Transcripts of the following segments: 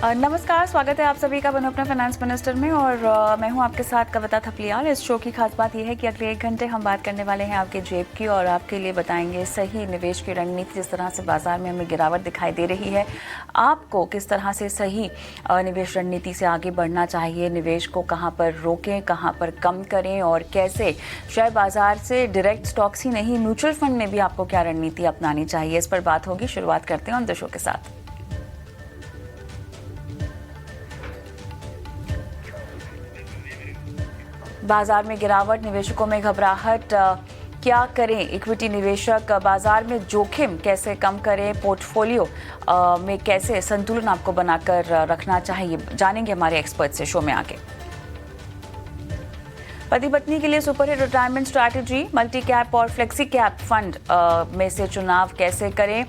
नमस्कार, स्वागत है आप सभी का बनो अपना फाइनेंस मिनिस्टर में। और मैं हूं आपके साथ कविता थपलियाल। इस शो की खास बात यह है कि अगले 1 घंटे हम बात करने वाले हैं आपके जेब की और आपके लिए बताएंगे सही निवेश की रणनीति। जिस तरह से बाजार में हमें गिरावट दिखाई दे रही है, आपको किस तरह से सही निवेश रणनीति से आगे बढ़ना चाहिए, निवेश को कहाँ पर रोकें, कहाँ पर कम करें और कैसे शेयर बाजार से डायरेक्ट स्टॉक्स ही नहीं, म्यूचुअल फंड में भी आपको क्या रणनीति अपनानी चाहिए, इस पर बात होगी। शुरुआत करते हैं ऑन द शो के साथ। बाजार में गिरावट, निवेशकों में घबराहट, क्या करें? इक्विटी निवेशक बाजार में जोखिम कैसे कम करें, पोर्टफोलियो में कैसे संतुलन आपको बनाकर रखना चाहिए, जानेंगे हमारे एक्सपर्ट से शो में आगे। पति पत्नी के लिए super hit retirement strategy, multi cap और फ्लेक्सी कैप फंड में से चुनाव कैसे करें,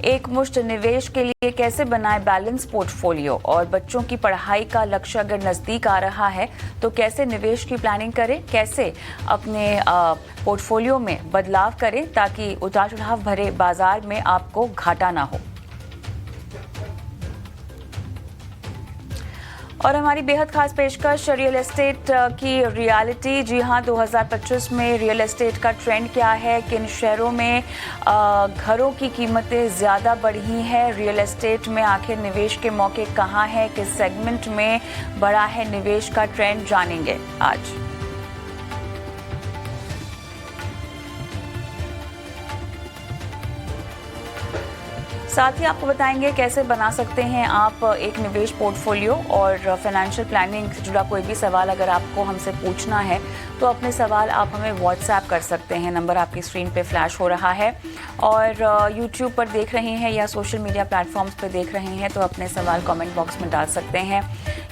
एक मुश्त निवेश के लिए कैसे बनाएं बैलेंस पोर्टफोलियो, और बच्चों की पढ़ाई का लक्ष्य अगर नज़दीक आ रहा है तो कैसे निवेश की प्लानिंग करें, कैसे अपने पोर्टफोलियो में बदलाव करें ताकि उतार चढ़ाव भरे बाजार में आपको घाटा ना हो। और हमारी बेहद खास पेशकश रियल एस्टेट की रियलिटी। जी हाँ, 2025 में रियल एस्टेट का ट्रेंड क्या है, किन शहरों में घरों की कीमतें ज़्यादा बढ़ी हैं, रियल एस्टेट में आखिर निवेश के मौके कहाँ हैं, किस सेगमेंट में बढ़ा है निवेश का ट्रेंड, जानेंगे आज। साथ ही आपको बताएंगे कैसे बना सकते हैं आप एक निवेश पोर्टफोलियो। और फाइनेंशियल प्लानिंग से जुड़ा कोई भी सवाल अगर आपको हमसे पूछना है तो अपने सवाल आप हमें व्हाट्सएप कर सकते हैं, नंबर आपकी स्क्रीन पे फ्लैश हो रहा है। और यूट्यूब पर देख रहे हैं या सोशल मीडिया प्लेटफॉर्म्स पर देख रहे हैं तो अपने सवाल कमेंट बॉक्स में डाल सकते हैं।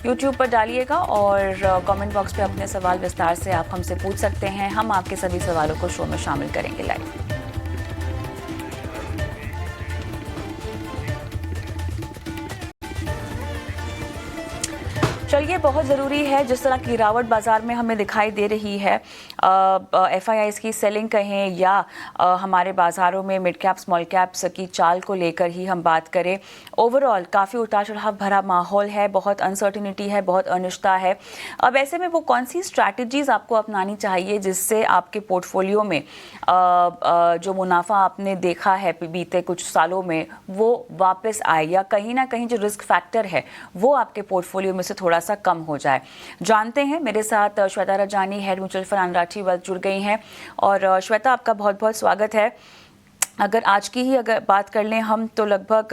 यूट्यूब पर डालिएगा और कमेंट बॉक्स पे अपने सवाल विस्तार से आप हमसे पूछ सकते हैं, हम आपके सभी सवालों को शो में शामिल करेंगे लाइव। चलिए, बहुत ज़रूरी है जिस तरह की गिरावट बाज़ार में हमें दिखाई दे रही है, एफआईआईज़ की सेलिंग कहें या हमारे बाज़ारों में मिड कैप स्मॉल कैप्स की चाल को लेकर ही हम बात करें, ओवरऑल काफ़ी उतार चढ़ाव भरा माहौल है, बहुत अनसर्टिनिटी है, बहुत अनिश्चितता है। अब ऐसे में वो कौन सी स्ट्रैटेजीज़ आपको अपनानी चाहिए जिससे आपके पोर्टफोलियो में जो मुनाफा आपने देखा है बीते कुछ सालों में वो वापस आए, या कहीं ना कहीं जो रिस्क फैक्टर है वो आपके पोर्टफोलियो में से थोड़ा सा कम हो जाए। जानते हैं, मेरे साथ Shweta Rajani, head mutual fund अनराठी wealth, जुड़ गई हैं। और श्वेता, आपका बहुत बहुत स्वागत है। अगर आज की ही अगर बात कर लें हम तो लगभग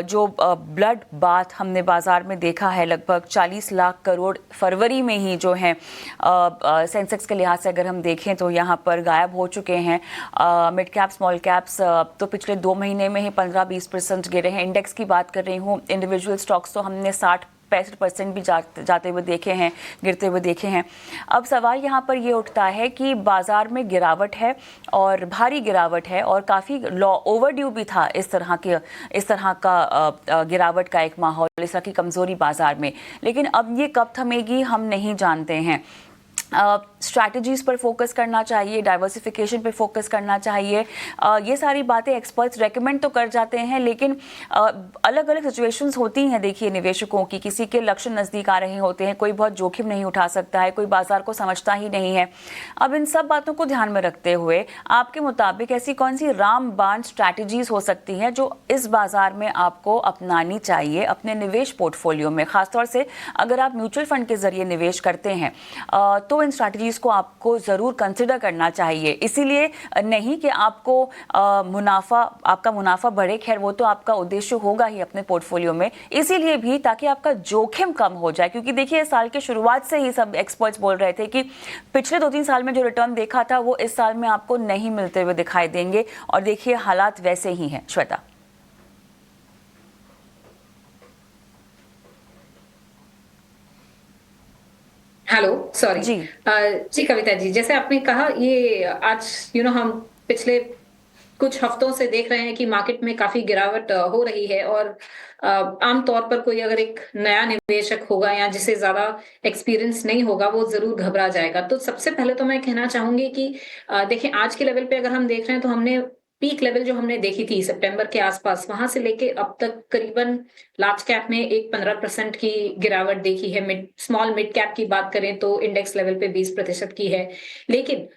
जो ब्लड बाथ हमने बाज़ार में देखा है, लगभग 40 लाख करोड़ फरवरी में ही जो है सेंसेक्स के लिहाज से अगर हम देखें तो यहाँ पर गायब हो चुके हैं। मिड कैप स्मॉल कैप्स तो पिछले 2 महीने में ही 15-20% गिरे हैं। इंडेक्स की बात कर रही हूँ, इंडिविजुअल स्टॉक्स तो हमने 65% भी जाते हुए देखे हैं, गिरते हुए देखे हैं। अब सवाल यहाँ पर ये उठता है कि बाज़ार में गिरावट है और भारी गिरावट है और काफ़ी ओवरड्यू भी था इस तरह का गिरावट का एक माहौल, इस तरह की कमज़ोरी बाज़ार में। लेकिन अब ये कब थमेगी हम नहीं जानते हैं। स्ट्रैटेजीज़ पर फोकस करना चाहिए, डाइवर्सिफिकेशन पे फोकस करना चाहिए, ये सारी बातें एक्सपर्ट्स रेकमेंड तो कर जाते हैं, लेकिन अलग अलग सिचुएशंस होती हैं। देखिए, निवेशकों की किसी के लक्ष्य नज़दीक आ रहे होते हैं, कोई बहुत जोखिम नहीं उठा सकता है, कोई बाजार को समझता ही नहीं है। अब इन सब बातों को ध्यान में रखते हुए आपके मुताबिक ऐसी कौन सी रामबाण स्ट्रैटेजीज़ हो सकती हैं जो इस बाजार में आपको अपनानी चाहिए अपने निवेश पोर्टफोलियो में, खासतौर से अगर आप म्यूचुअल फंड के जरिए निवेश करते हैं तो इन स्ट्रैटेजीज को आपको ज़रूर कंसिडर करना चाहिए। इसीलिए नहीं कि आपको आपका मुनाफा बढ़े, खैर वो तो आपका उद्देश्य होगा ही अपने पोर्टफोलियो में, इसीलिए भी ताकि आपका जोखिम कम हो जाए। क्योंकि देखिए, साल के शुरुआत से ही सब एक्सपर्ट्स बोल रहे थे कि पिछले 2-3 साल में जो रिटर्न देखा था वो इस साल में आपको नहीं मिलते हुए दिखाई देंगे, और देखिए हालात वैसे ही हैं। श्वेता, हेलो, सॉरी जी जी कविता जी, जैसे आपने कहा ये आज हम पिछले कुछ हफ्तों से देख रहे हैं कि मार्केट में काफी गिरावट हो रही है। और आमतौर पर कोई अगर एक नया निवेशक होगा या जिसे ज्यादा एक्सपीरियंस नहीं होगा वो जरूर घबरा जाएगा। तो सबसे पहले तो मैं कहना चाहूंगी कि देखिए, आज के लेवल पे अगर हम देख रहे हैं तो हमने पीक लेवल जो हमने देखी थी सितंबर के आसपास, वहां से लेके अब तक करीबन लार्ज कैप में एक 15% की गिरावट देखी है। स्मॉल मिड कैप की बात करें तो इंडेक्स लेवल पे 20% की है। लेकिन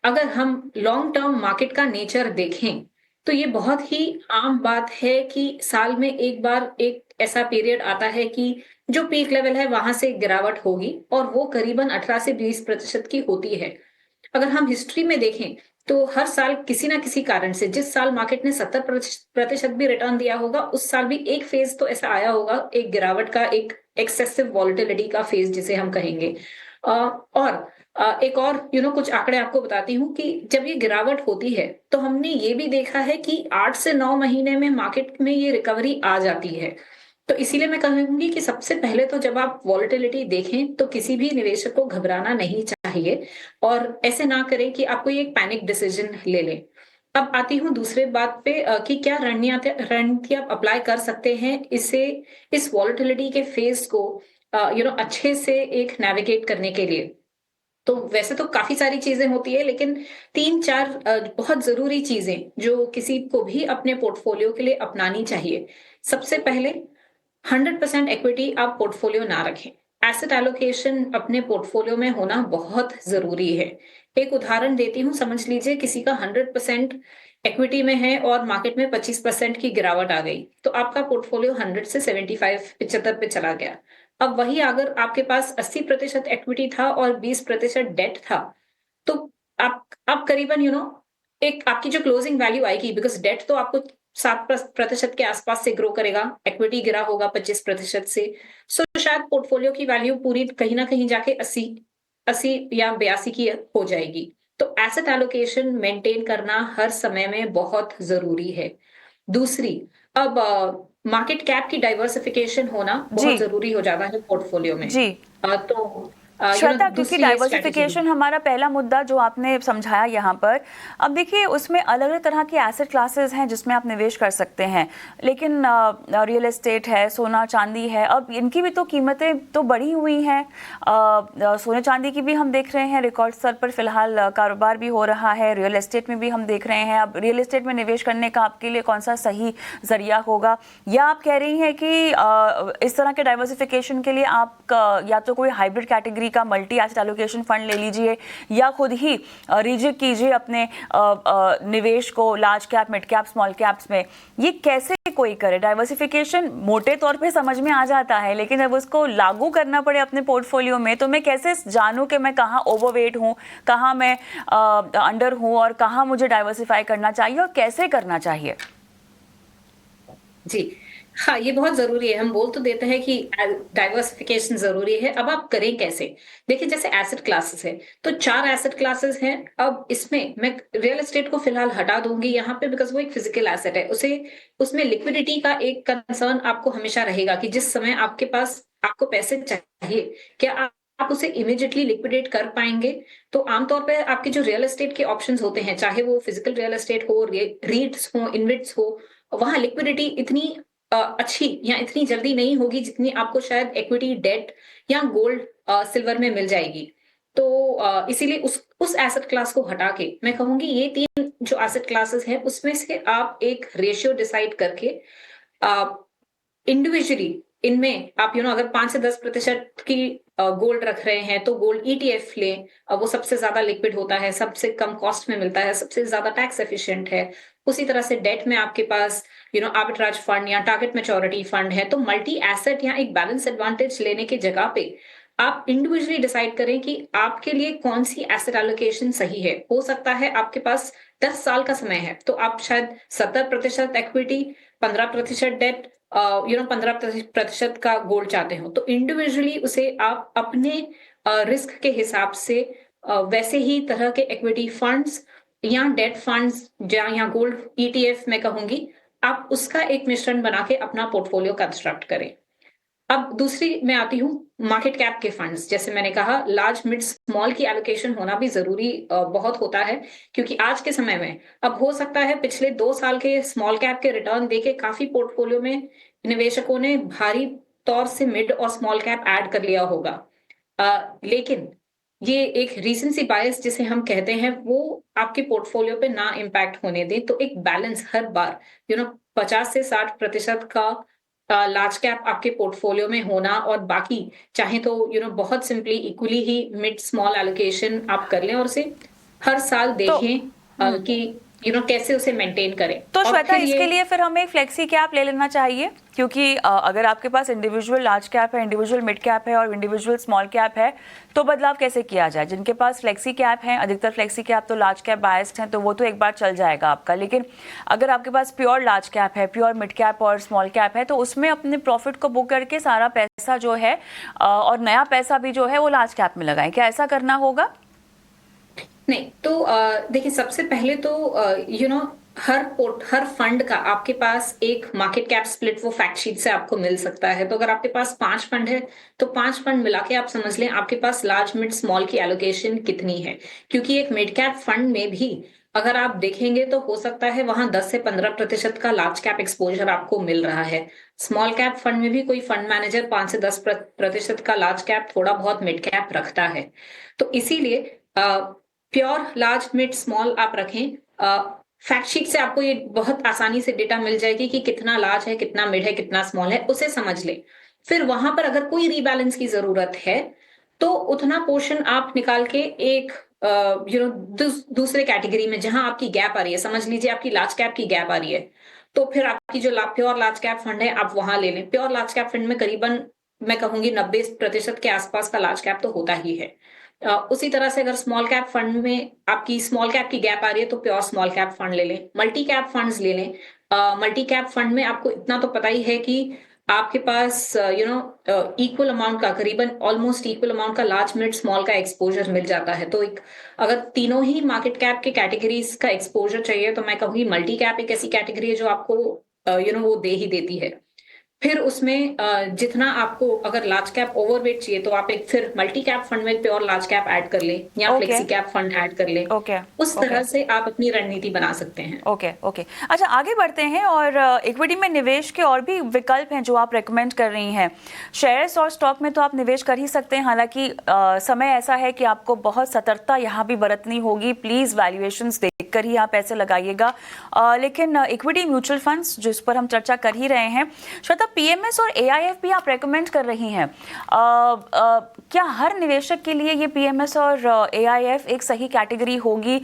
अगर हम लॉन्ग टर्म मार्केट का नेचर देखें तो ये बहुत ही आम बात है कि साल में एक बार एक ऐसा पीरियड आता है कि जो पीक लेवल है वहां से गिरावट होगी, और वो करीबन 18 से 20% की होती है। अगर हम हिस्ट्री में देखें तो हर साल किसी ना किसी कारण से, जिस साल मार्केट ने 70% भी रिटर्न दिया होगा, उस साल भी एक फेज तो ऐसा आया होगा, एक गिरावट का, एक एक्सेसिव वॉलिटिलिटी का फेज जिसे हम कहेंगे। और एक और कुछ आंकड़े आपको बताती हूँ कि जब ये गिरावट होती है तो हमने ये भी देखा है कि 8 से 9 महीने में मार्केट में ये रिकवरी आ जाती है। तो इसीलिए मैं कहूंगी कि सबसे पहले तो जब आप वॉलिटिलिटी देखें तो किसी भी निवेशक को घबराना नहीं चाहिए, और ऐसे ना करें कि आप कोई एक पैनिक डिसीजन ले लें। अब आती हूँ दूसरे बात पे कि क्या रणनीति आप अप्लाई कर सकते हैं इसे, इस वॉलिटिलिटी के फेज को अच्छे से एक नेविगेट करने के लिए। तो वैसे तो काफी सारी चीजें होती है, लेकिन 3-4 बहुत जरूरी चीजें जो किसी को भी अपने पोर्टफोलियो के लिए अपनानी चाहिए। सबसे पहले, 100% इक्विटी आप पोर्टफोलियो ना रखें। एसेट एलोकेशन अपने पोर्टफोलियो में होना बहुत जरूरी है। एक उदाहरण देती हूँ, समझ लीजिए किसी का 100% इक्विटी में है और मार्केट में 25% की गिरावट आ गई, तो आपका पोर्टफोलियो 100 से 75 पे चला गया। अब वही अगर आपके पास 80% इक्विटी था और 20% डेट था, तो आप करीबन एक आपकी जो क्लोजिंग वैल्यू आएगी, बिकॉज डेट तो आपको 7% के आसपास से ग्रो करेगा, इक्विटी गिरा होगा 25% से, सो शायद पोर्टफोलियो की वैल्यू पूरी कहीं ना कहीं जाके 80 या 82 की हो जाएगी। तो एसेट एलोकेशन मेंटेन करना हर समय में बहुत जरूरी है। दूसरी, अब मार्केट कैप की डाइवर्सिफिकेशन होना जी। बहुत जरूरी हो जाता है पोर्टफोलियो में। जी। तो श्वेता, क्योंकि दूसरी ये स्ट्रेटेजी। डाइवर्सिफिकेशन हमारा पहला मुद्दा जो आपने समझाया यहाँ पर, अब देखिए उसमें अलग अलग तरह के एसेट क्लासेस हैं जिसमें आप निवेश कर सकते हैं, लेकिन रियल एस्टेट है, सोना चांदी है, अब इनकी भी तो कीमतें तो बढ़ी हुई हैं। सोने चांदी की भी हम देख रहे हैं रिकॉर्ड स्तर पर फिलहाल कारोबार भी हो रहा है, रियल एस्टेट में भी हम देख रहे हैं। अब रियल एस्टेट में निवेश करने का आपके लिए कौन सा सही जरिया होगा, या आप कह रही हैं कि इस तरह के डाइवर्सिफिकेशन के लिए आप या तो कोई हाइब्रिड कैटेगरी का मल्टी एसेट एलोकेशन फंड ले लीजिए, या खुद ही रिजिक कीजिए अपने निवेश को large cap, mid cap, small caps में। ये कैसे कोई करे? डाइवर्सिफिकेशन मोटे तौर पे समझ में आ जाता है, लेकिन जब उसको लागू करना पड़े अपने पोर्टफोलियो में, तो मैं कैसे जानूं कि मैं कहाँ ओवरवेट हूँ, कहाँ मैं अंडर हूँ, और कहाँ मुझे डाइवर्सिफाई करना चाहिए और कैसे करना चाहिए? जी, हाँ, ये बहुत ज़रूरी है। हम बोल तो देते हैं कि डाइवर्सिफ़िकेशन ज़रूरी है, अब आप करें कैसे? देखिए, जैसे एसेट क्लासेस है, तो 4 एसेट क्लासेस हैं। अब इसमें मैं रियल एस्टेट को फ़िलहाल हटा दूँगी यहाँ पे, बिकॉज़ वो एक फ़िज़िकल एसेट है। उसे उसमें लिक्विडिटी का एक कंसर्न आपको हमेशा रहेगा कि जिस समय आपके पास आपको पैसे चाहिए, क्या आप उसे इमीडिएटली लिक्विडेट कर पाएँगे? तो आमतौर पे आपके जो रियल एस्टेट के ऑप्शंस होते हैं, चाहे वो फ़िज़िकल रियल एस्टेट हो, रीट्स हो, इनविट्स हो, वहाँ लिक्विडिटी इतनी अच्छी या इतनी जल्दी नहीं होगी जितनी आपको शायद इक्विटी, डेट या गोल्ड, सिल्वर में मिल जाएगी। तो इसीलिए उस एसेट क्लास को हटा के मैं कहूंगी ये 3 जो एसेट क्लासेस हैं उसमें से आप एक रेशियो डिसाइड करके इंडिविजुअली इनमें आप अगर 5 से 10% की गोल्ड रख रहे हैं तो गोल्ड ईटीएफ लें। वो सबसे ज्यादा लिक्विड होता है, सबसे कम कॉस्ट में मिलता है, सबसे ज्यादा टैक्स एफिशिएंट है। उसी तरह से डेट में आपके पास आर्बिट्राज फंड या टारगेट मैच्योरिटी फंड है। तो मल्टी एसेट या एक बैलेंस एडवांटेज लेने की जगह पे आप इंडिविजुअली डिसाइड करें कि आपके लिए कौन सी एसेट एलोकेशन सही है। हो सकता है आपके पास 10 साल का समय है, तो आप शायद 70% इक्विटी, 15% डेट, 15% का गोल्ड चाहते हो। तो इंडिविजुअली उसे आप अपने रिस्क के हिसाब से वैसे ही तरह के इक्विटी फंड्स या डेट फंड्स या गोल्ड ईटीएफ मैं कहूंगी, आप उसका एक मिश्रण बना के अपना पोर्टफोलियो कंस्ट्रक्ट करें। अब दूसरी मैं आती हूँ मार्केट कैप के फंड्स। जैसे मैंने कहा, लार्ज मिड स्मॉल की एलोकेशन होना भी जरूरी बहुत होता है, क्योंकि आज के समय में अब हो सकता है पिछले 2 साल के स्मॉल कैप के रिटर्न देके काफी पोर्टफोलियो में निवेशकों ने भारी तौर से मिड और स्मॉल कैप ऐड कर लिया होगा। लेकिन ये एक रीसेंसी बायस जिसे हम कहते हैं वो आपके पोर्टफोलियो पे ना इम्पैक्ट होने दें। तो एक बैलेंस हर बार 50 से 60% का लार्ज कैप आपके पोर्टफोलियो में होना, और बाकी चाहे तो बहुत सिंपली इक्वली ही मिड स्मॉल एलोकेशन आप कर लें और उसे हर साल तो देखें कि कैसे उसे मेंटेन करें। तो और श्वेता, फिर इसके लिए फिर हमें एक फ्लेक्सी कैप ले लेना चाहिए, क्योंकि अगर आपके पास इंडिविजुअल लार्ज कैप है, इंडिविजुअल मिड कैप है और इंडिविजुअल स्मॉल कैप है, तो बदलाव कैसे किया जाए? जिनके पास फ्लेक्सी कैप है, अधिकतर फ्लेक्सी कैप तो लार्ज कैप बायस्ड हैं, तो वो तो एक बार चल जाएगा आपका। लेकिन अगर आपके पास प्योर लार्ज कैप है, प्योर मिड कैप और स्मॉल कैप है, तो उसमें अपने प्रॉफिट को बुक करके सारा पैसा जो है और नया पैसा भी जो है वो लार्ज कैप में लगाएं। क्या ऐसा करना होगा? नहीं, तो देखिए, सबसे पहले तो हर फंड का आपके पास एक मार्केट कैप स्प्लिट वो फैक्ट शीट से आपको मिल सकता है। तो अगर आपके पास 5 फंड है, तो 5 फंड मिला के आप समझ लें आपके पास लार्ज मिड स्मॉल की एलोकेशन कितनी है। क्योंकि एक मिड कैप फंड में भी अगर आप देखेंगे तो हो सकता है वहां 10 से 15% का लार्ज कैप एक्सपोजर आपको मिल रहा है। स्मॉल कैप फंड में भी कोई फंड मैनेजर 5 से 10% का लार्ज कैप, थोड़ा बहुत मिड कैप रखता है। तो इसीलिए प्योर लार्ज मिड स्मॉल आप रखें। फैक्ट शीट से आपको ये बहुत आसानी से डेटा मिल जाएगी कि कितना लार्ज है, कितना मिड है, कितना स्मॉल है, उसे समझ ले। फिर वहां पर अगर कोई रीबैलेंस की जरूरत है तो उतना पोर्शन आप निकाल के एक दूसरे कैटेगरी में जहां आपकी गैप आ रही है, समझ लीजिए आपकी लार्ज कैप की गैप आ रही है, तो फिर आपकी जो प्योर लार्ज कैप फंड है आप वहां ले लें। प्योर लार्ज कैप फंड में करीबन मैं कहूंगी 90% के आसपास का लार्ज कैप तो होता ही है। उसी तरह से अगर स्मॉल कैप फंड में आपकी स्मॉल कैप की गैप आ रही है तो प्योर स्मॉल कैप फंड ले लें, मल्टी कैप फंड्स ले लें। मल्टी कैप फंड में आपको इतना तो पता ही है कि आपके पास इक्वल अमाउंट का, करीबन ऑलमोस्ट इक्वल अमाउंट का लार्ज मिड स्मॉल का एक्सपोजर मिल जाता है। तो एक अगर तीनों ही मार्केट कैप के कैटेगरीज का एक्सपोजर चाहिए तो मैं कहूंगी मल्टी कैप एक ऐसी कैटेगरी है जो आपको वो दे ही देती है। फिर उसमें जितना आपको अगर लार्ज कैप ओवरवेट चाहिए तो आप एक फिर मल्टी कैप फंड में प्योर लार्ज कैप ऐड कर लें या okay flexi cap fund add कर लें। ओके उस ओके तरह से आप अपनी रणनीति बना सकते हैं। Okay okay. अच्छा, आगे बढ़ते हैं और इक्विटी में निवेश के और भी विकल्प हैं जो आप रेकमेंड कर रही हैं। शेयर्स और स्टॉक में तो आप निवेश कर ही सकते हैं, हालांकि समय ऐसा है कि आपको बहुत सतर्कता यहाँ भी बरतनी होगी। प्लीज़ वैल्यूएशंस देखकर ही आप पैसे लगाइएगा। लेकिन इक्विटी म्यूचुअल फंड्स जिस पर हम चर्चा कर ही रहे हैं, श्वेता, पीएमएस और एआईएफ भी आप रेकमेंड कर रही हैं। क्या हर निवेशक के लिए ये पीएमएस और एआईएफ एक सही कैटेगरी होगी?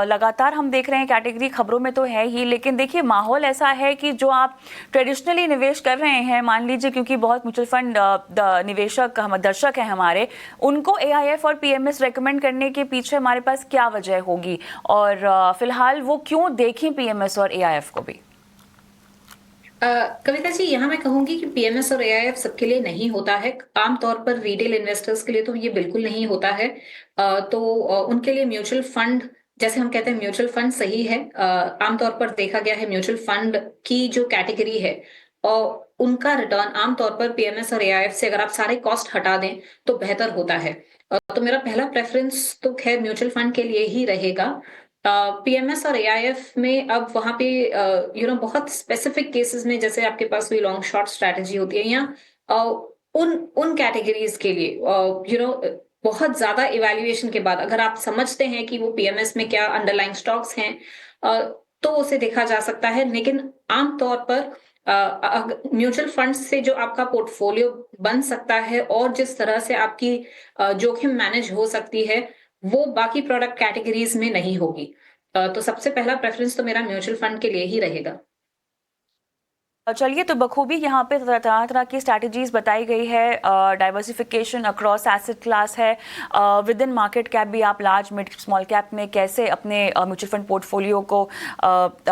लगातार हम देख रहे हैं कैटेगरी खबरों में तो है ही, लेकिन देखिए माहौल ऐसा है कि जो आप ट्रेडिशनली निवेश कर रहे हैं, मान लीजिए क्योंकि बहुत म्यूचुअल फंड निवेशक हम दर्शक हैं हमारे, उनको एआईएफ और पीएमएस रेकमेंड करने के पीछे हमारे पास क्या वजह होगी, और फिलहाल वो क्यों देखें पीएमएस और एआईएफ को भी? कविता जी, यहाँ मैं कहूंगी कि पीएमएस और एआईएफ सबके लिए नहीं होता है। आमतौर पर रिटेल इन्वेस्टर्स के लिए तो ये बिल्कुल नहीं होता है। उनके लिए म्यूचुअल फंड, जैसे हम कहते हैं म्यूचुअल फंड सही है। आमतौर पर देखा गया है म्यूचुअल फंड की जो कैटेगरी है और उनका रिटर्न आमतौर पर पीएमएस और एआईएफ से अगर आप सारे कॉस्ट हटा दें तो बेहतर होता है। तो मेरा पहला प्रेफरेंस तो खैर म्यूचुअल फंड के लिए ही रहेगा। पीएमएस और एआईएफ में अब वहां पे बहुत स्पेसिफिक केसेस में जैसे आपके पास कोई लॉन्ग शॉर्ट स्ट्रैटेजी होती है या उन कैटेगरीज के लिए बहुत ज्यादा इवैल्यूएशन के बाद अगर आप समझते हैं कि वो पीएमएस में क्या अंडरलाइंग स्टॉक्स हैं तो उसे देखा जा सकता है। लेकिन आमतौर पर म्यूचुअल फंड से जो आपका पोर्टफोलियो बन सकता है और जिस तरह से आपकी जोखिम मैनेज हो सकती है वो बाकी प्रोडक्ट कैटेगरीज में नहीं होगी। तो सबसे पहला प्रेफरेंस तो मेरा म्यूचुअल फंड के लिए ही रहेगा। चलिए, तो बखूबी यहाँ पे तरह तरह की स्ट्रैटेजीज बताई गई है। डाइवर्सिफिकेशन अक्रॉस एसेट क्लास है, विद इन मार्केट कैप भी आप लार्ज मिड स्मॉल कैप में कैसे अपने म्यूचुअल फंड पोर्टफोलियो को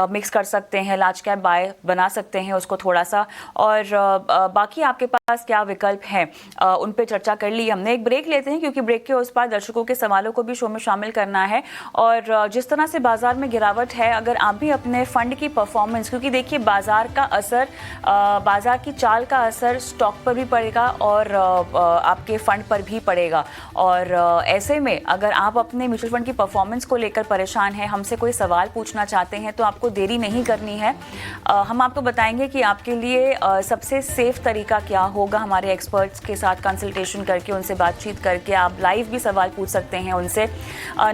मिक्स कर सकते हैं, लार्ज कैप बाय बना सकते हैं उसको थोड़ा सा, और बाकी आपके पास क्या विकल्प हैं उन पे चर्चा कर ली हमने। एक ब्रेक लेते हैं क्योंकि ब्रेक के उस पार दर्शकों के सवालों को भी शो में शामिल करना है। और जिस तरह से बाजार में गिरावट है, अगर आप भी अपने फंड की परफॉर्मेंस, क्योंकि देखिए बाजार का असर असर बाजार की चाल का असर स्टॉक पर भी पड़ेगा और आपके फंड पर भी पड़ेगा। और ऐसे में अगर आप अपने म्यूचुअल फंड की परफॉर्मेंस को लेकर परेशान हैं, हमसे कोई सवाल पूछना चाहते हैं, तो आपको देरी नहीं करनी है। हम आपको बताएंगे कि आपके लिए सबसे सेफ तरीका क्या होगा। हमारे एक्सपर्ट्स के साथ कंसल्टेशन करके, उनसे बातचीत करके आप लाइव भी सवाल पूछ सकते हैं उनसे।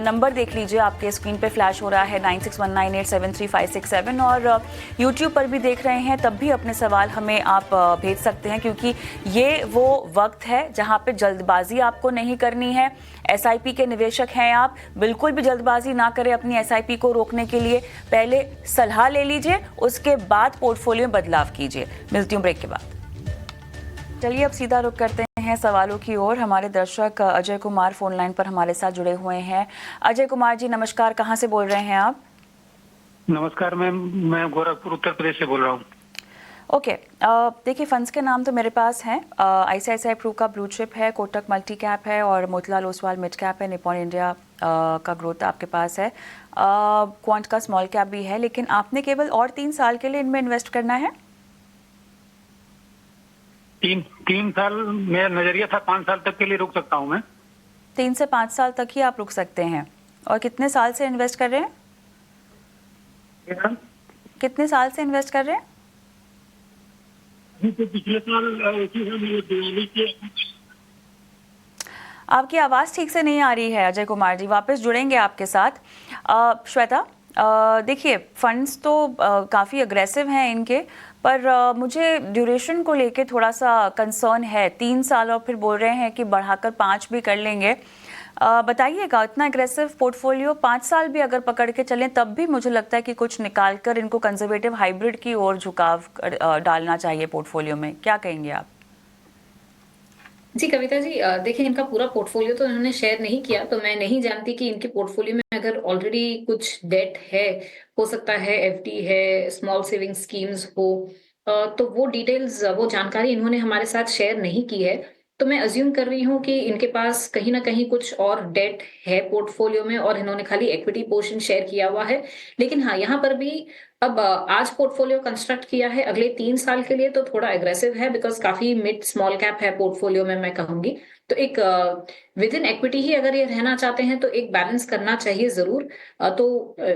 नंबर देख लीजिए, आपके स्क्रीन पे फ्लैश हो रहा है 9619873567 और यूट्यूब पर भी देख रहे हैं तब भी अपने सवाल हमें आप भेज सकते हैं, क्योंकि ये वो वक्त है जहां पे जल्दबाजी आपको नहीं करनी है। एसआईपी के निवेशक हैं आप, बिल्कुल भी जल्दबाजी ना करें अपनी एसआईपी को रोकने के लिए। पहले सलाह ले लीजिए, उसके बाद पोर्टफोलियो में बदलाव कीजिए। मिलती हूँ ब्रेक के बाद। चलिए अब सीधा रुख करते हैं सवालों की ओर। हमारे दर्शक अजय कुमार फोन लाइन पर हमारे साथ जुड़े हुए हैं। अजय कुमार जी नमस्कार, कहाँ से बोल रहे हैं आप? नमस्कार मैम, मैं गोरखपुर उत्तर प्रदेश से बोल रहा हूँ। ओके, देखिए फंड्स के नाम तो मेरे पास हैं। आईसीआईसीआई प्रू का ब्लू चिप है, कोटक मल्टी कैप है और मोतीलाल ओसवाल मिड कैप है। निपॉन इंडिया का ग्रोथ आपके पास है। क्वांट का स्मॉल कैप भी है, लेकिन आपने केवल और 3 साल के लिए इनमें इन्वेस्ट करना है। तीन साल मेरा नजरिया था, 5 साल तक के लिए रुक सकता हूँ मैं। 3 से 5 साल तक ही आप रुक सकते हैं। और कितने साल से इन्वेस्ट कर रहे हैं? कितने साल से इन्वेस्ट कर रहे हैं? तो पिछले साल दिवाली के। आपकी आवाज़ ठीक से नहीं आ रही है अजय कुमार जी, वापस जुड़ेंगे आपके साथ। श्वेता, देखिए फंड्स तो काफ़ी अग्रेसिव हैं इनके, पर मुझे ड्यूरेशन को लेके थोड़ा सा कंसर्न है। 3 साल और फिर बोल रहे हैं कि बढ़ाकर 5 भी कर लेंगे। बताइएगा, इतना एग्रेसिव पोर्टफोलियो 5 साल भी अगर पकड़ के चलें तब भी मुझे लगता है कि कुछ निकाल कर इनको कंजर्वेटिव हाइब्रिड की ओर झुकाव डालना चाहिए पोर्टफोलियो में। क्या कहेंगे आप? जी कविता जी, देखिए इनका पूरा पोर्टफोलियो तो इन्होंने शेयर नहीं किया, तो मैं नहीं जानती कि इनके पोर्टफोलियो में अगर ऑलरेडी कुछ डेट है, हो सकता है एफडी है, स्मॉल सेविंग स्कीम्स हो, तो वो डिटेल्स, वो जानकारी इन्होंने हमारे साथ शेयर नहीं की है। तो मैं अज्यूम कर रही हूँ कि इनके पास कहीं ना कहीं कुछ और डेट है पोर्टफोलियो में और इन्होंने खाली इक्विटी पोर्शन शेयर किया हुआ है। लेकिन हाँ, यहाँ पर भी अब आज पोर्टफोलियो कंस्ट्रक्ट किया है अगले 3 साल के लिए, तो थोड़ा एग्रेसिव है, बिकॉज काफी मिड स्मॉल कैप है पोर्टफोलियो में, मैं कहूंगी। तो एक विद इन इक्विटी ही अगर ये रहना चाहते हैं तो एक बैलेंस करना चाहिए जरूर।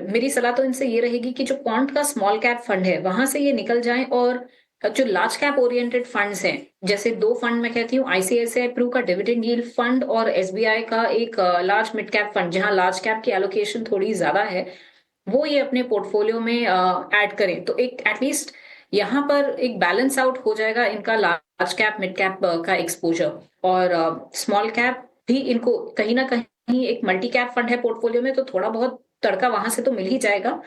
मेरी सलाह तो इनसे ये रहेगी कि जो क्वांट का स्मॉल कैप फंड है वहां से ये निकल जाएं और जो लार्ज कैप ओरिएंटेड फंड्स हैं, जैसे 2 फंड मैं कहती हूँ, आईसीआईसीआई प्रू का डिविडेंड यील्ड फंड और एसबीआई का एक लार्ज मिड कैप फंड, जहां लार्ज कैप की एलोकेशन थोड़ी ज्यादा है, वो ये अपने पोर्टफोलियो में ऐड करें। तो एक एटलीस्ट यहाँ पर एक बैलेंस आउट हो जाएगा इनका लार्ज कैप मिड कैप का एक्सपोजर, और स्मॉल कैप भी इनको कहीं ना कहीं एक मल्टी कैप फंड है पोर्टफोलियो में, तो थोड़ा बहुत तड़का वहां से तो मिल ही जाएगा।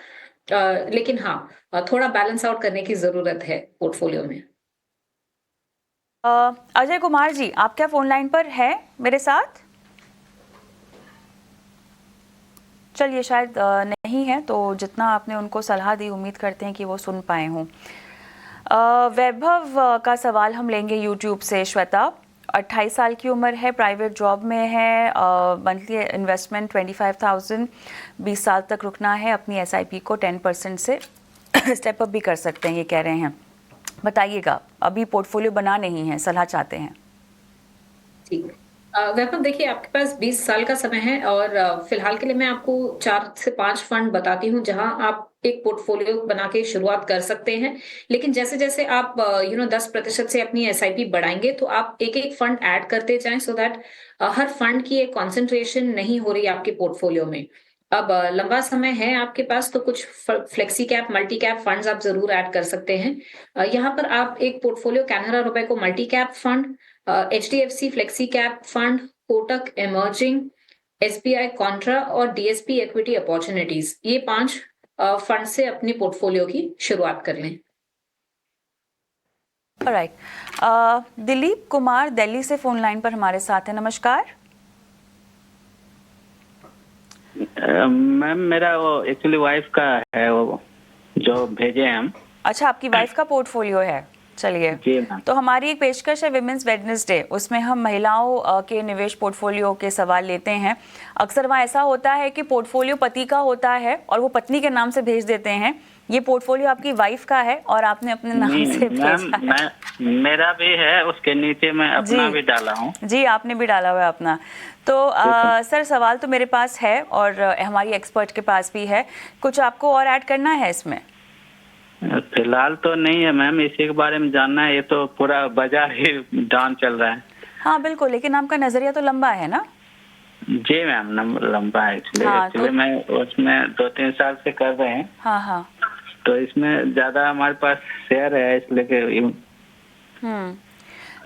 लेकिन हाँ, थोड़ा बैलेंस आउट करने की जरूरत है पोर्टफोलियो में। अजय कुमार जी, आप क्या फोन लाइन पर है मेरे साथ? चलिए शायद नहीं है, तो जितना आपने उनको सलाह दी उम्मीद करते हैं कि वो सुन पाए हों। वैभव का सवाल हम लेंगे यूट्यूब से। श्वेता, 28 साल की उम्र है, प्राइवेट जॉब में है, मंथली इन्वेस्टमेंट 25,000, 20 साल तक रुकना है, अपनी एसआईपी को 10% से स्टेप अप भी कर सकते हैं, ये कह रहे हैं। बताइएगा, अभी पोर्टफोलियो बना नहीं है, सलाह चाहते हैं। ठीक, वैभव देखिए आपके पास 20 साल का समय है और फिलहाल के लिए मैं आपको 4 से 5 फंड बताती हूँ जहां आप एक पोर्टफोलियो बना के शुरुआत कर सकते हैं। लेकिन जैसे जैसे आप 10% से अपनी एसआईपी बढ़ाएंगे तो आप एक एक फंड ऐड करते जाएं, सो दैट हर फंड की एक कॉन्सेंट्रेशन नहीं हो रही आपके पोर्टफोलियो में। अब लंबा समय है आपके पास, तो कुछ flexi cap multi cap funds आप जरूर ऐड कर सकते हैं। यहाँ पर आप एक पोर्टफोलियो कैनरा रुपए को multi cap fund, HDFC flexi cap fund, Kotak emerging, SBI Contra और डीएसपी इक्विटी अपॉर्चुनिटीज, ये 5 फंड से अपनी पोर्टफोलियो की शुरुआत कर लें। ऑलराइट, दिलीप कुमार दिल्ली से फोन लाइन पर हमारे साथ है। नमस्कार मैम, मेरा वो एक्चुअली वाइफ का है, वो जो भेजे हैं हम। अच्छा, आपकी वाइफ का पोर्टफोलियो है? चलिए, जी मैम। तो हमारी एक पेशकश है विमेंस वेडनेसडे, उसमें हम महिलाओं के निवेश पोर्टफोलियो के सवाल लेते हैं। अक्सर वहाँ ऐसा होता है कि पोर्टफोलियो पति का होता है और वो पत्नी के नाम से भेज देते हैं। ये पोर्टफोलियो आपकी वाइफ का है और आपने अपने नाम नहीं से मैम, भेजा है। मेरा भी है, उसके नीचे मैं अपना जी। भी डाला हूँ। जी, आपने भी डाला हुआ है अपना। तो सर, सवाल तो मेरे पास है और हमारी एक्सपर्ट के पास भी है। कुछ आपको और ऐड करना है इसमें? फिलहाल तो नहीं है मैम, इसी के बारे में जानना है। ये तो पूरा बाजार ही डाउन चल रहा है। हाँ बिल्कुल, लेकिन आपका नजरिया तो लंबा है ना? जी मैम, लंबा है। हाँ, एक्चुअली तो मैं उसमें 2-3 साल से कर रहे हैं, हाँ हाँ। तो इसमें ज्यादा हमारे पास शेयर है, इसलिए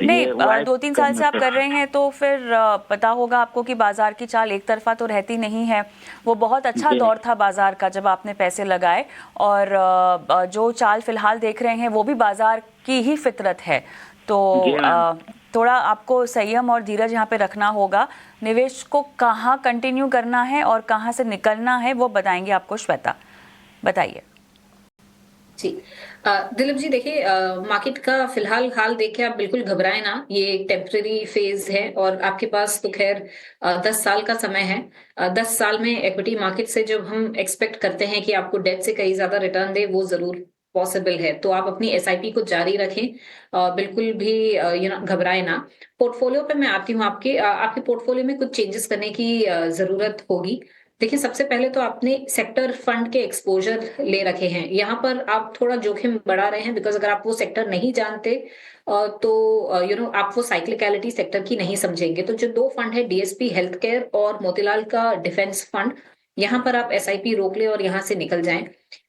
नहीं, ये वाइफ 2-3 साल से आप मतलब- कर रहे हैं तो फिर पता होगा आपको कि बाजार की चाल एक तरफा तो रहती नहीं है। वो बहुत अच्छा जी। दौर था बाजार का जब आपने पैसे लगाए, और जो चाल फिलहाल देख रहे हैं वो भी बाजार की ही फितरत है। तो जी मैम। थोड़ा आपको संयम और धीरज यहाँ पे रखना होगा। निवेश को कहाँ कंटिन्यू करना है और कहाँ से निकलना है वो बताएंगे आपको श्वेता। बताइए। जी। दिलीप जी, देखिए, मार्केट का फिलहाल हाल देख के आप बिल्कुल घबराएं ना। ये एक टेम्परेरी फेज है और आपके पास तो खैर 10 साल का समय है। 10 साल में इक्विटी मार्केट से जब हम एक्सपेक्ट करते हैं कि आपको डेट से कहीं ज्यादा रिटर्न दे, वो जरूर पॉसिबल है। तो आप अपनी एसआईपी को जारी रखें, बिल्कुल भी घबराए ना। पोर्टफोलियो पे मैं आती हूँ। आपके पोर्टफोलियो में कुछ चेंजेस करने की जरूरत होगी। देखिए, सबसे पहले तो आपने सेक्टर फंड के एक्सपोजर ले रखे हैं। यहाँ पर आप थोड़ा जोखिम बढ़ा रहे हैं, बिकॉज अगर आप वो सेक्टर नहीं जानते तो आप वो साइक्लिकलिटी सेक्टर की नहीं समझेंगे। तो जो 2 फंड है, डीएसपी हेल्थ केयर और मोतीलाल का डिफेंस फंड, यहाँ पर आप एसआईपी रोक ले और यहाँ से निकल जाएं।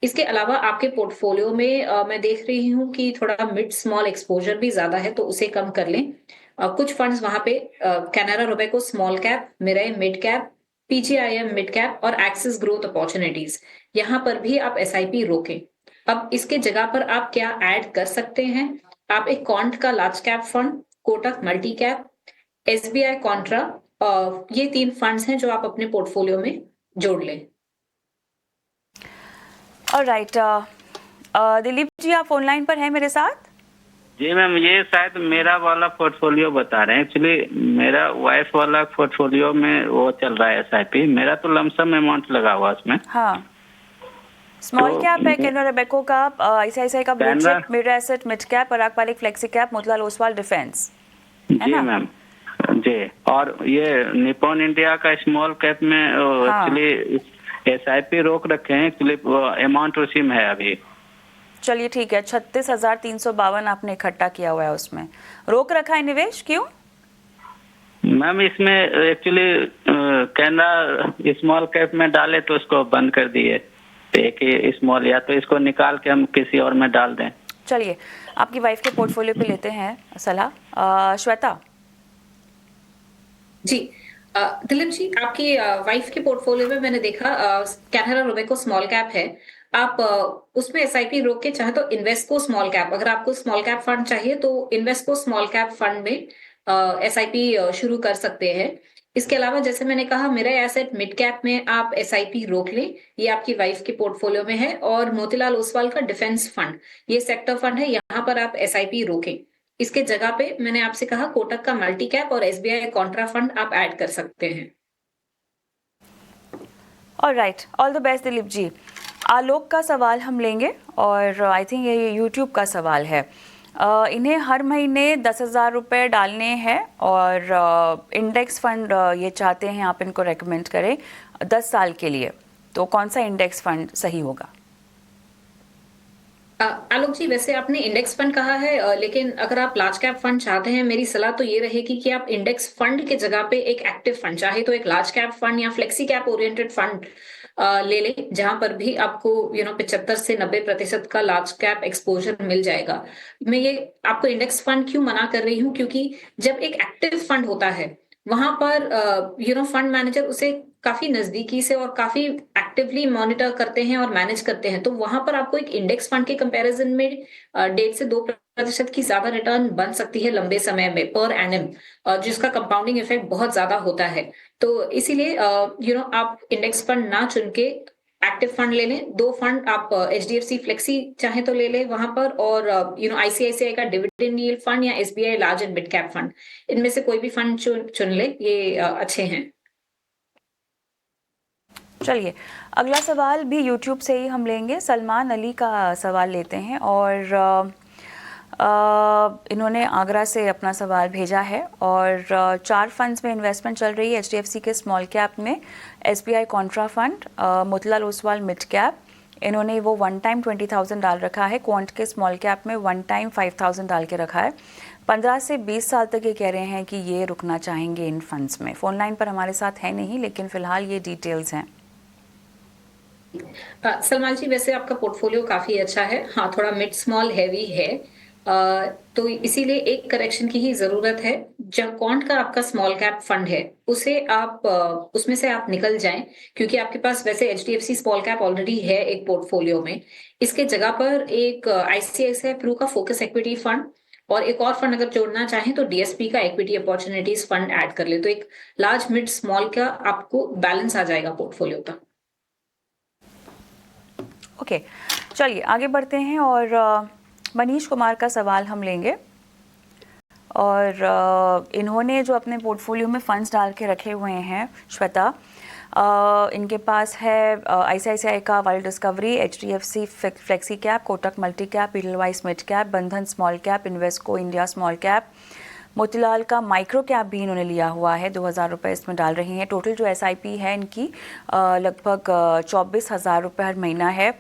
इसके अलावा आपके पोर्टफोलियो में मैं देख रही हूँ कि थोड़ा मिड स्मॉल एक्सपोजर भी ज्यादा है, तो उसे कम कर लें। कुछ फंड्स वहां पे Canara Robeco small cap, Mirae mid cap, PGIM mid cap और एक्सिस ग्रोथ अपॉर्चुनिटीज, यहाँ पर भी आप एसआईपी रोकें। अब इसके जगह पर आप क्या ऐड कर सकते हैं? आप एक कॉन्ट का large cap fund, Kotak multi cap, SBI Contra, ये 3 फंड्स हैं जो आप अपने पोर्टफोलियो में जोड़ लें। ऑलराइट, दिलीप जी आप ऑनलाइन पर हैं मेरे साथ? जी मैम, ये शायद मेरा वाला पोर्टफोलियो बता रहे हैं। एक्चुअली मेरा वाइफ वाला पोर्टफोलियो में वो चल रहा है एसआईपी। मेरा तो लमसम अमाउंट लगा हुआ उसमें। हाँ, स्मॉल तो कैप है कैनरा रोबेको का, आईसीआईसीआई का blue Canara- chip, mid asset mid cap, Parag Parikh flexi cap, Motilal Oswal defence, है जी ना? मैम। जी, और ये निपॉन इंडिया का स्मॉल कैप में हाँ। एक्चुअली एसआईपी रोक रखे हैं। एक्चुअली अमाउंट उसी में है अभी। चलिए ठीक है, 36,352 आपने इकट्ठा किया हुआ है, उसमें रोक रखा है निवेश, क्यों? मैम इसमें एक्चुअली कैनरा स्मॉल कैप में डाले तो उसको बंद कर दिए। तो एक ही स्मॉल, या तो इसको निकाल के हम किसी और में डाल दें। चलिए आपकी वाइफ के पोर्टफोलियो पे लेते हैं सलाह। श्वेता। जी। दिलीप जी, आपकी वाइफ के पोर्टफोलियो में मैंने देखा कैनरा रोबेको स्मॉल कैप है। आप उसमें एसआईपी रोक के चाहे तो इन्वेस्को स्मॉल कैप, अगर आपको स्मॉल कैप फंड चाहिए तो इन्वेस्को स्मॉल कैप फंड में एसआईपी शुरू कर सकते हैं। इसके अलावा जैसे मैंने कहा, मेरा एसेट मिड कैप में आप एसआईपी रोक लें, ये आपकी वाइफ के पोर्टफोलियो में है। और मोतीलाल ओसवाल का डिफेंस फंड, ये सेक्टर फंड है, यहाँ पर आप एसआईपी रोकें। इसके जगह पे मैंने आपसे कहा कोटक का मल्टी कैप और एसबीआई कॉन्ट्रा फंड आप ऐड कर सकते हैं। Alright, all the best Dilip ji. Alok का सवाल हम लेंगे और आई थिंक ये यूट्यूब का सवाल है। इन्हें हर महीने 10,000 रुपये डालने हैं और इंडेक्स फंड ये चाहते हैं आप इनको रेकमेंड करें 10 साल के लिए। तो कौन सा इंडेक्स फंड सही होगा? आलोक जी, वैसे आपने इंडेक्स फंड कहा है, लेकिन अगर आप लार्ज कैप फंड चाहते हैं, मेरी सलाह तो ये रहेगी कि आप इंडेक्स फंड के जगह पे एक एक्टिव फंड, चाहे तो एक लार्ज कैप फंड या फ्लेक्सी कैप ओरिएंटेड फंड ले लें, जहां पर भी आपको 75 से 90% का लार्ज कैप एक्सपोजर मिल जाएगा। मैं ये आपको इंडेक्स फंड क्यों मना कर रही हूँ, क्योंकि जब एक एक्टिव फंड होता है वहां पर फंड मैनेजर उसे काफी नजदीकी से और काफी एक्टिवली मॉनिटर करते हैं और मैनेज करते हैं। तो वहां पर आपको एक इंडेक्स फंड के कंपैरिजन में 1.5 से 2% की ज्यादा रिटर्न बन सकती है लंबे समय में पर एनम, जिसका कंपाउंडिंग इफेक्ट बहुत ज्यादा होता है। तो इसीलिए आप इंडेक्स फंड ना चुन के एक्टिव फंड ले लें, 2 फंड आप एचडीएफसी फ्लेक्सी चाहे तो ले लें वहां पर, और आईसीआईसीआई का डिविडेंड यील्ड फंड या SBI large and mid cap fund, इनमें से कोई भी फंड चुन ले, ये अच्छे हैं। चलिए, अगला सवाल भी यूट्यूब से ही हम लेंगे। सलमान अली का सवाल लेते हैं और इन्होंने आगरा से अपना सवाल भेजा है और 4 फंड्स में इन्वेस्टमेंट चल रही है। एचडीएफसी के स्मॉल कैप में SBI contra fund, Motilal Oswal mid cap, इन्होंने वो 1 टाइम 20,000 डाल रखा है। क्वांट के स्मॉल कैप में 1 टाइम 5,000 डाल के रखा है। 15 से 20 साल तक ये कह रहे हैं कि ये रुकना चाहेंगे इन फंड्स में। फ़ोन लाइन पर हमारे साथ है नहीं, लेकिन फ़िलहाल ये डिटेल्स हैं। सलमान जी, वैसे आपका पोर्टफोलियो काफी अच्छा है, हाँ थोड़ा मिड स्मॉल हैवी है, तो इसीलिए एक करेक्शन की ही जरूरत है। जब क्वांट का आपका स्मॉल कैप फंड है, उसे आप उसमें से आप निकल जाएं, क्योंकि आपके पास वैसे एचडीएफसी स्मॉल कैप ऑलरेडी है एक पोर्टफोलियो में। इसके जगह पर एक आईसीआईसीआई प्रू का फोकस इक्विटी फंड और एक और फंड अगर जोड़ना चाहें तो डीएसपी का इक्विटी अपॉर्चुनिटीज फंड ऐड कर ले, तो एक लार्ज मिड स्मॉल का आपको बैलेंस आ जाएगा पोर्टफोलियो का। ओके, चलिए आगे बढ़ते हैं और मनीष कुमार का सवाल हम लेंगे। और इन्होंने जो अपने पोर्टफोलियो में फंड्स डाल के रखे हुए हैं, श्वेता, इनके पास है आईसीआईसीआई का world discovery, HDFC flexi cap, Kotak multi cap, Edelweiss mid cap, Bandhan small cap, Invesco India small cap, Motilal का माइक्रो कैप भी इन्होंने लिया हुआ है। 2,000 रुपये इसमें डाल रही हैं। टोटल जो एसआईपी है इनकी लगभग 24,000 रुपये हर महीना है।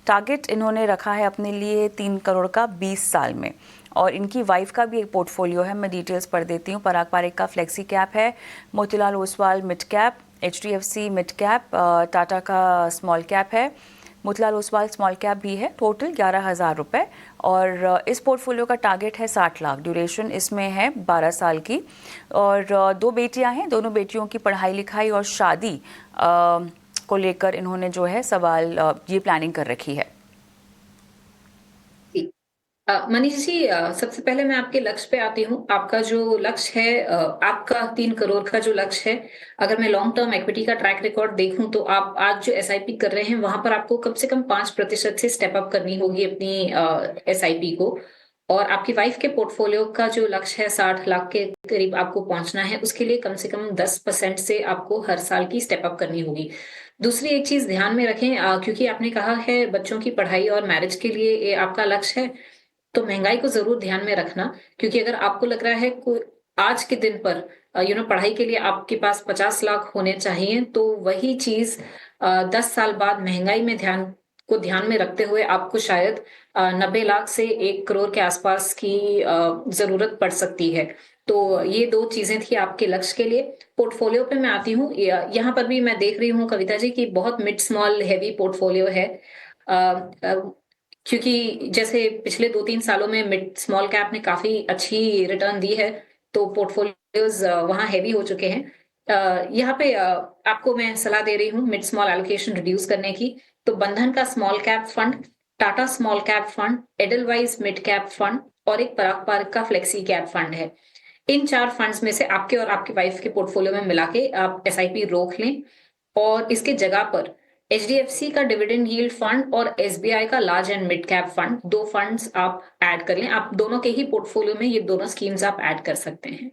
टारगेट इन्होंने रखा है अपने लिए 3 करोड़ का 20 साल में। और इनकी वाइफ का भी एक पोर्टफोलियो है, मैं डिटेल्स पढ़ देती हूँ। पराग पारेख का फ्लेक्सी कैप है, Motilal Oswal mid cap, HDFC mid cap, Tata का स्मॉल कैप है, मोतीलाल ओसवाल स्मॉल कैप भी है। टोटल 11,000 रुपये और इस पोर्टफोलियो का टारगेट है 60 लाख। ड्यूरेशन इसमें है 12 साल की और 2 बेटियां हैं। दोनों बेटियों की पढ़ाई लिखाई और शादी को लेकर इन्होंने जो है सवाल ये प्लानिंग कर रखी है। मनीष जी, सबसे पहले मैं आपके लक्ष्य पे आती हूँ। आपका जो लक्ष्य है, आपका 3 करोड़ का जो लक्ष्य है, अगर मैं लॉन्ग टर्म इक्विटी का ट्रैक रिकॉर्ड देखूं तो आप आज जो एसआईपी कर रहे हैं वहां पर आपको कम से कम 5% से स्टेप अप करनी होगी अपनी एसआईपी को। और आपकी वाइफ के पोर्टफोलियो का जो लक्ष्य है 60 लाख के करीब आपको पहुंचना है, उसके लिए कम से कम 10% से आपको हर साल की स्टेप अप करनी होगी। दूसरी एक चीज ध्यान में रखें, क्योंकि आपने कहा है बच्चों की पढ़ाई और मैरिज के लिए ये आपका लक्ष्य है, तो महंगाई को जरूर ध्यान में रखना। क्योंकि अगर आपको लग रहा है आज के दिन पर पढ़ाई के लिए आपके पास 50 लाख होने चाहिए, तो वही चीज 10 साल बाद महंगाई में ध्यान में रखते हुए आपको शायद 90 लाख से 1 करोड़ के आसपास की जरूरत पड़ सकती है। तो ये 2 चीजें थी आपके लक्ष्य के लिए। पोर्टफोलियो पे मैं आती हूँ। यहाँ पर भी मैं देख रही हूँ कविता जी की बहुत मिड स्मॉल हैवी पोर्टफोलियो है, क्योंकि जैसे पिछले 2-3 सालों में मिड स्मॉल कैप ने काफी अच्छी रिटर्न दी है, तो पोर्टफोलियोज वहां हैवी हो चुके हैं। यहाँ पे आपको मैं सलाह दे रही हूँ मिड स्मॉल एलोकेशन रिड्यूस करने की। तो बंधन का small cap fund, Tata small cap fund, Edelweiss mid cap fund और एक पराग पार्क का फ्लेक्सी कैप फंड है। इन 4 फंड्स में से आपके और आपकी वाइफ के पोर्टफोलियो में मिला के आप एसआईपी रोक लें और इसके जगह पर एचडीएफसी का डिविडेंड यील्ड फंड और एसबीआई का large and mid cap fund, 2 funds आप ऐड कर लें। आप दोनों के ही पोर्टफोलियो में ये दोनों स्कीम्स आप ऐड कर सकते हैं।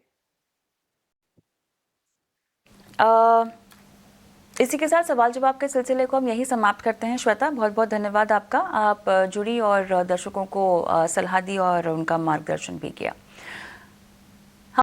इसी के साथ सवाल जवाब के सिलसिले को हम यही समाप्त करते हैं। श्वेता, बहुत बहुत धन्यवाद आपका। आप जुड़ी और दर्शकों को सलाह दी और उनका मार्गदर्शन भी किया।